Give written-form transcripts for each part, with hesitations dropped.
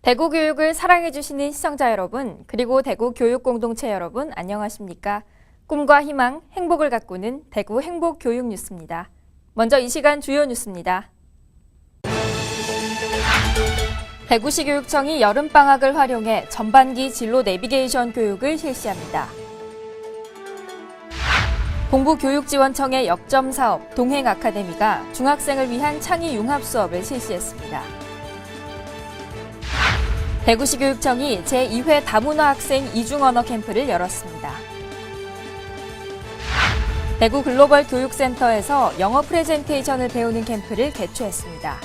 대구 교육을 사랑해주시는 시청자 여러분, 그리고 대구 교육 공동체 여러분, 안녕하십니까? 꿈과 희망, 행복을 가꾸는 대구 행복교육 뉴스입니다. 먼저 이 시간 주요 뉴스입니다. 대구시 교육청이 여름방학을 활용해 전반기 진로 내비게이션 교육을 실시합니다. 공부교육지원청의 역점 사업 동행 아카데미가 중학생을 위한 창의 융합 수업을 실시했습니다. 대구시 교육청이 제2회 다문화 학생 이중언어 캠프를 열었습니다. 대구 글로벌 교육센터에서 영어 프레젠테이션을 배우는 캠프를 개최했습니다.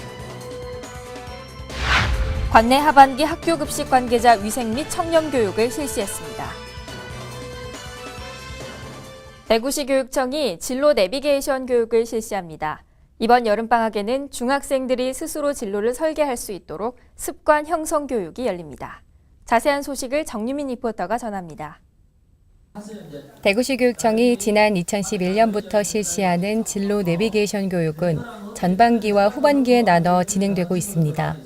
관내 하반기 학교급식 관계자 위생 및 청년 교육을 실시했습니다. 대구시 교육청이 진로 내비게이션 교육을 실시합니다. 이번 여름방학에는 중학생들이 스스로 진로를 설계할 수 있도록 습관 형성 교육이 열립니다. 자세한 소식을 정유민 리포터가 전합니다. 대구시 교육청이 지난 2011년부터 실시하는 진로 내비게이션 교육은 전반기와 후반기에 나눠 진행되고 있습니다.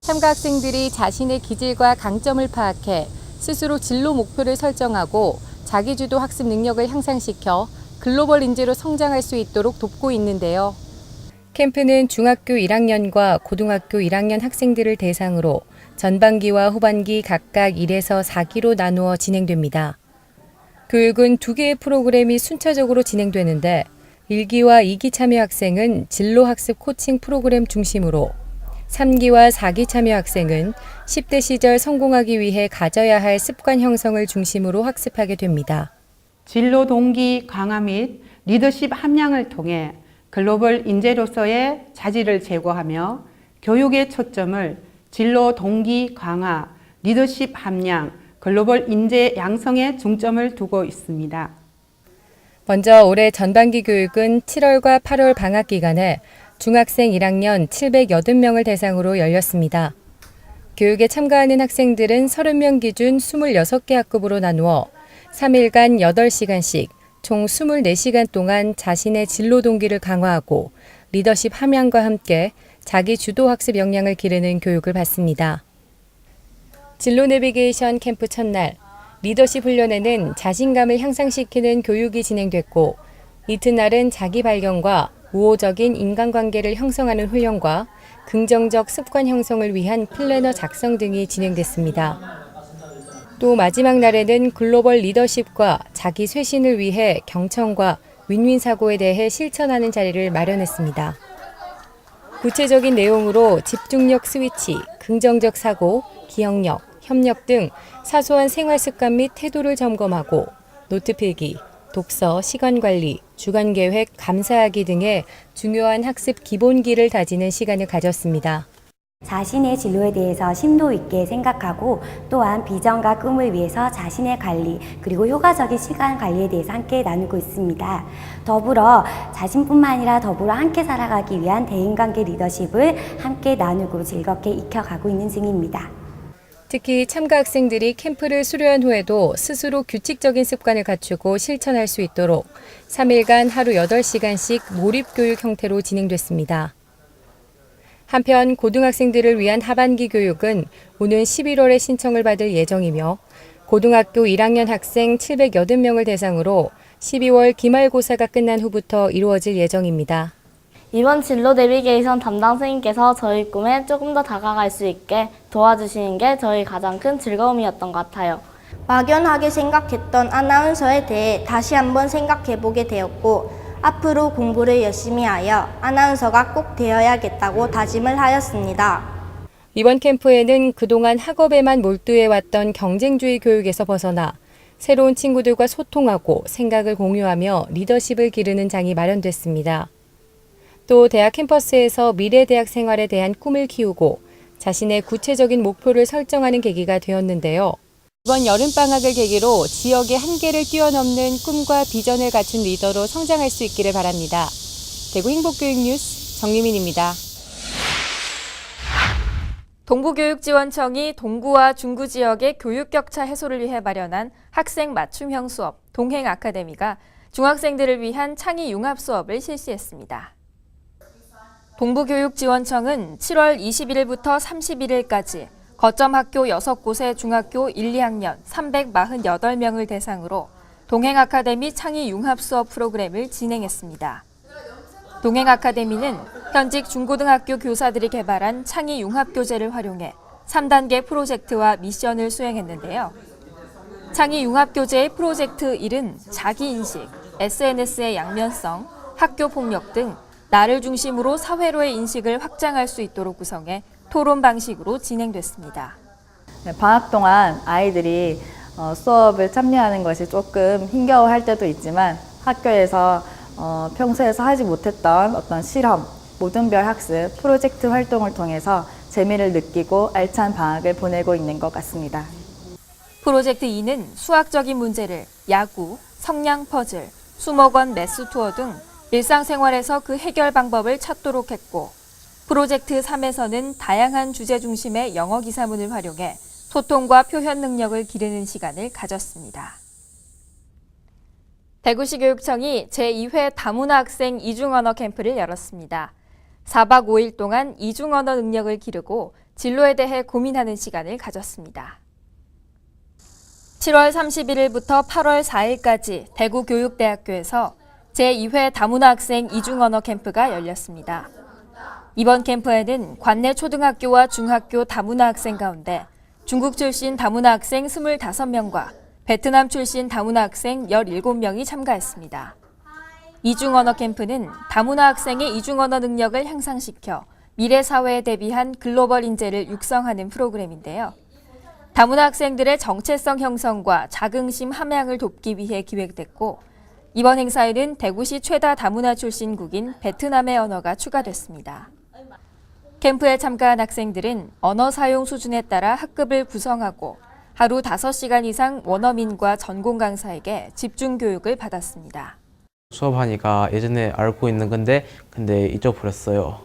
참가 학생들이 자신의 기질과 강점을 파악해 스스로 진로 목표를 설정하고 자기주도 학습 능력을 향상시켜 글로벌 인재로 성장할 수 있도록 돕고 있는데요. 캠프는 중학교 1학년과 고등학교 1학년 학생들을 대상으로 전반기와 후반기 각각 1에서 4기로 나누어 진행됩니다. 교육은 2개의 프로그램이 순차적으로 진행되는데 1기와 2기 참여 학생은 진로 학습 코칭 프로그램 중심으로 3기와 4기 참여 학생은 10대 시절 성공하기 위해 가져야 할 습관 형성을 중심으로 학습하게 됩니다. 진로 동기 강화 및 리더십 함량을 통해 글로벌 인재로서의 자질을 제고하며 교육의 초점을 진로 동기 강화, 리더십 함량, 글로벌 인재 양성에 중점을 두고 있습니다. 먼저 올해 전반기 교육은 7월과 8월 방학 기간에 중학생 1학년 780명을 대상으로 열렸습니다. 교육에 참가하는 학생들은 30명 기준 26개 학급으로 나누어 3일간 8시간씩 총 24시간 동안 자신의 진로 동기를 강화하고 리더십 함량과 함께 자기 주도 학습 역량을 기르는 교육을 받습니다. 진로 내비게이션 캠프 첫날, 리더십 훈련에는 자신감을 향상시키는 교육이 진행됐고 이튿날은 자기 발견과 우호적인 인간관계를 형성하는 훈련과 긍정적 습관 형성을 위한 플래너 작성 등이 진행됐습니다. 또 마지막 날에는 글로벌 리더십과 자기 쇄신을 위해 경청과 윈윈 사고에 대해 실천하는 자리를 마련했습니다. 구체적인 내용으로 집중력 스위치, 긍정적 사고, 기억력, 협력 등 사소한 생활 습관 및 태도를 점검하고 노트 필기, 독서, 시간 관리, 주간 계획, 감사하기 등의 중요한 학습 기본기를 다지는 시간을 가졌습니다. 자신의 진로에 대해서 심도 있게 생각하고 또한 비전과 꿈을 위해서 자신의 관리 그리고 효과적인 시간 관리에 대해서 함께 나누고 있습니다. 더불어 자신뿐만 아니라 더불어 함께 살아가기 위한 대인관계 리더십을 함께 나누고 즐겁게 익혀가고 있는 중입니다. 특히 참가 학생들이 캠프를 수료한 후에도 스스로 규칙적인 습관을 갖추고 실천할 수 있도록 3일간 하루 8시간씩 몰입교육 형태로 진행됐습니다. 한편 고등학생들을 위한 하반기 교육은 오는 11월에 신청을 받을 예정이며 고등학교 1학년 학생 780명을 대상으로 12월 기말고사가 끝난 후부터 이루어질 예정입니다. 이번 진로 내비게이션 담당 선생님께서 저희 꿈에 조금 더 다가갈 수 있게 도와주시는 게 저희 가장 큰 즐거움이었던 것 같아요. 막연하게 생각했던 아나운서에 대해 다시 한번 생각해보게 되었고 앞으로 공부를 열심히 하여 아나운서가 꼭 되어야겠다고 다짐을 하였습니다. 이번 캠프에는 그동안 학업에만 몰두해왔던 경쟁주의 교육에서 벗어나 새로운 친구들과 소통하고 생각을 공유하며 리더십을 기르는 장이 마련됐습니다. 또 대학 캠퍼스에서 미래 대학 생활에 대한 꿈을 키우고 자신의 구체적인 목표를 설정하는 계기가 되었는데요. 이번 여름방학을 계기로 지역의 한계를 뛰어넘는 꿈과 비전을 갖춘 리더로 성장할 수 있기를 바랍니다. 대구 행복교육 뉴스 정유민입니다. 동부교육지원청이 동구와 중구 지역의 교육 격차 해소를 위해 마련한 학생 맞춤형 수업 동행 아카데미가 중학생들을 위한 창의 융합 수업을 실시했습니다. 동부교육지원청은 7월 21일부터 31일까지 거점 학교 6곳의 중학교 1, 2학년 348명을 대상으로 동행 아카데미 창의 융합 수업 프로그램을 진행했습니다. 동행 아카데미는 현직 중고등학교 교사들이 개발한 창의 융합 교재를 활용해 3단계 프로젝트와 미션을 수행했는데요. 창의 융합 교재의 프로젝트 1은 자기인식, SNS의 양면성, 학교 폭력 등 나를 중심으로 사회로의 인식을 확장할 수 있도록 구성해 토론 방식으로 진행됐습니다. 방학 동안 아이들이 수업을 참여하는 것이 조금 힘겨워할 때도 있지만 학교에서 평소에서 하지 못했던 어떤 실험, 모든별 학습, 프로젝트 활동을 통해서 재미를 느끼고 알찬 방학을 보내고 있는 것 같습니다. 프로젝트 2는 수학적인 문제를 야구, 성냥 퍼즐, 수목원 매스 투어 등 일상생활에서 그 해결 방법을 찾도록 했고, 프로젝트 3에서는 다양한 주제 중심의 영어 기사문을 활용해 소통과 표현 능력을 기르는 시간을 가졌습니다. 대구시 교육청이 제2회 다문화 학생 이중언어 캠프를 열었습니다. 4박 5일 동안 이중언어 능력을 기르고 진로에 대해 고민하는 시간을 가졌습니다. 7월 31일부터 8월 4일까지 대구교육대학교에서 제2회 다문화 학생 이중언어 캠프가 열렸습니다. 이번 캠프에는 관내 초등학교와 중학교 다문화 학생 가운데 중국 출신 다문화 학생 25명과 베트남 출신 다문화 학생 17명이 참가했습니다. 이중언어 캠프는 다문화 학생의 이중언어 능력을 향상시켜 미래 사회에 대비한 글로벌 인재를 육성하는 프로그램인데요. 다문화 학생들의 정체성 형성과 자긍심 함양을 돕기 위해 기획됐고, 이번 행사에는 대구시 최다 다문화 출신국인 베트남의 언어가 추가됐습니다. 캠프에 참가한 학생들은 언어 사용 수준에 따라 학급을 구성하고 하루 5시간 이상 원어민과 전공 강사에게 집중 교육을 받았습니다. 수업하니까 예전에 알고 있는 건데 근데 잊어버렸어요.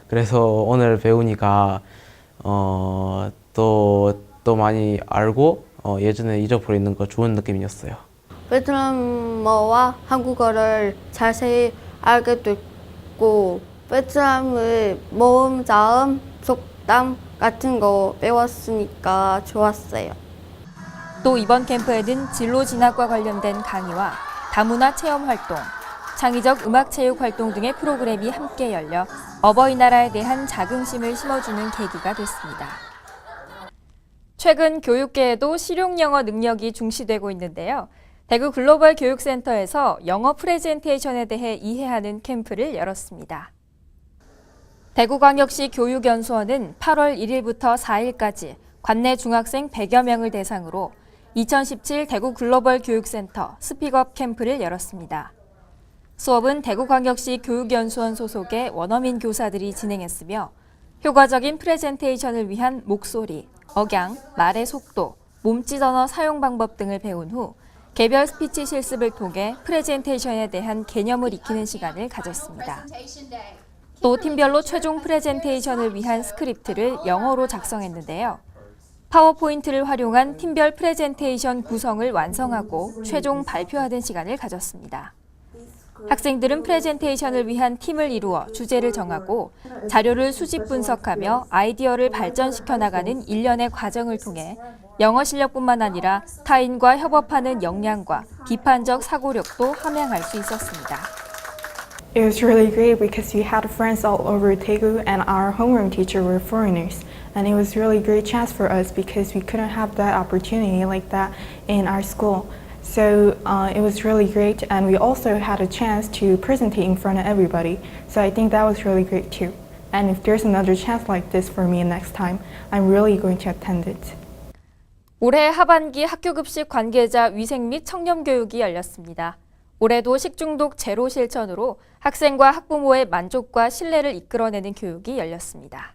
그래서 오늘 배우니까 또 많이 알고 예전에 잊어버리는 거 좋은 느낌이었어요. 베트남어와 한국어를 자세히 알게 됐고 베트남의 모음, 자음, 속담 같은 거 배웠으니까 좋았어요. 또 이번 캠프에는 진로 진학과 관련된 강의와 다문화 체험 활동, 창의적 음악 체육 활동 등의 프로그램이 함께 열려 어버이나라에 대한 자긍심을 심어주는 계기가 됐습니다. 최근 교육계에도 실용영어 능력이 중시되고 있는데요. 대구 글로벌 교육센터에서 영어 프레젠테이션에 대해 이해하는 캠프를 열었습니다. 대구광역시 교육연수원은 8월 1일부터 4일까지 관내 중학생 100여 명을 대상으로 2017 대구 글로벌 교육센터 스픽업 캠프를 열었습니다. 수업은 대구광역시 교육연수원 소속의 원어민 교사들이 진행했으며 효과적인 프레젠테이션을 위한 목소리, 억양, 말의 속도, 몸짓 언어 사용 방법 등을 배운 후 개별 스피치 실습을 통해 프레젠테이션에 대한 개념을 익히는 시간을 가졌습니다. 또 팀별로 최종 프레젠테이션을 위한 스크립트를 영어로 작성했는데요. 파워포인트를 활용한 팀별 프레젠테이션 구성을 완성하고 최종 발표하는 시간을 가졌습니다. 학생들은 프레젠테이션을 위한 팀을 이루어 주제를 정하고 자료를 수집 분석하며 아이디어를 발전시켜 나가는 일련의 과정을 통해 영어 실력뿐만 아니라 타인과 협업하는 역량과 비판적 사고력도 함양할 수 있었습니다. It was really great because we had friends all over Daegu and our homeroom teacher were foreigners. And it was really great chance for us because we couldn't have that opportunity like that in our school. So it was really great, and we also had a chance to present in front of everybody. So I think that was really great too. And if there's another chance like this for me next time, I'm really going to attend it. 올해 하반기 학교급식 관계자 위생 및 청렴교육이 열렸습니다. 올해도 식중독 제로 실천으로 학생과 학부모의 만족과 신뢰를 이끌어내는 교육이 열렸습니다.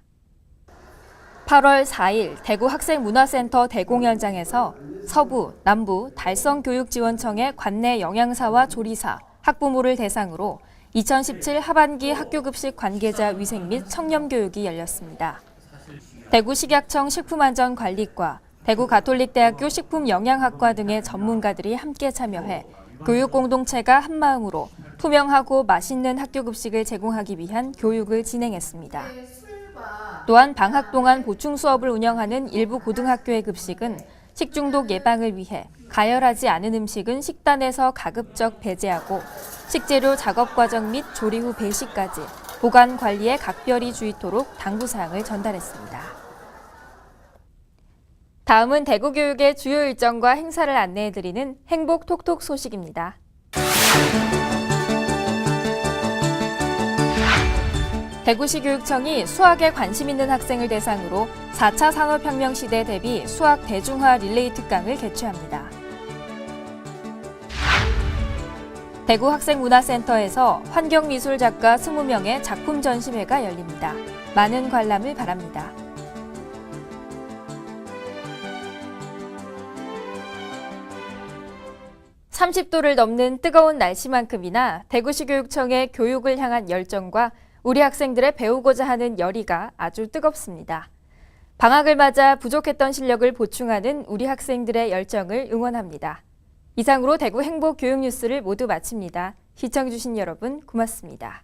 8월 4일 대구 학생문화센터 대공연장에서 서부, 남부 달성교육지원청의 관내 영양사와 조리사, 학부모를 대상으로 2017 하반기 학교급식 관계자 위생 및 청렴교육이 열렸습니다. 대구식약청 식품안전관리과, 대구가톨릭대학교 식품영양학과 등의 전문가들이 함께 참여해 교육 공동체가 한마음으로 투명하고 맛있는 학교급식을 제공하기 위한 교육을 진행했습니다. 또한 방학 동안 보충 수업을 운영하는 일부 고등학교의 급식은 식중독 예방을 위해 가열하지 않은 음식은 식단에서 가급적 배제하고 식재료 작업 과정 및 조리 후 배식까지 보관 관리에 각별히 주의토록 당부사항을 전달했습니다. 다음은 대구교육의 주요 일정과 행사를 안내해드리는 행복 톡톡 소식입니다. 대구시 교육청이 수학에 관심 있는 학생을 대상으로 4차 산업혁명 시대 대비 수학 대중화 릴레이 특강을 개최합니다. 대구 학생문화센터에서 환경미술 작가 20명의 작품 전시회가 열립니다. 많은 관람을 바랍니다. (30도를) 넘는 뜨거운 날씨만큼이나 대구시 교육청의 교육을 향한 열정과 우리 학생들의 배우고자 하는 열의가 아주 뜨겁습니다. 방학을 맞아 부족했던 실력을 보충하는 우리 학생들의 열정을 응원합니다. 이상으로 대구 행복 교육 뉴스를 모두 마칩니다. 시청해주신 여러분 고맙습니다.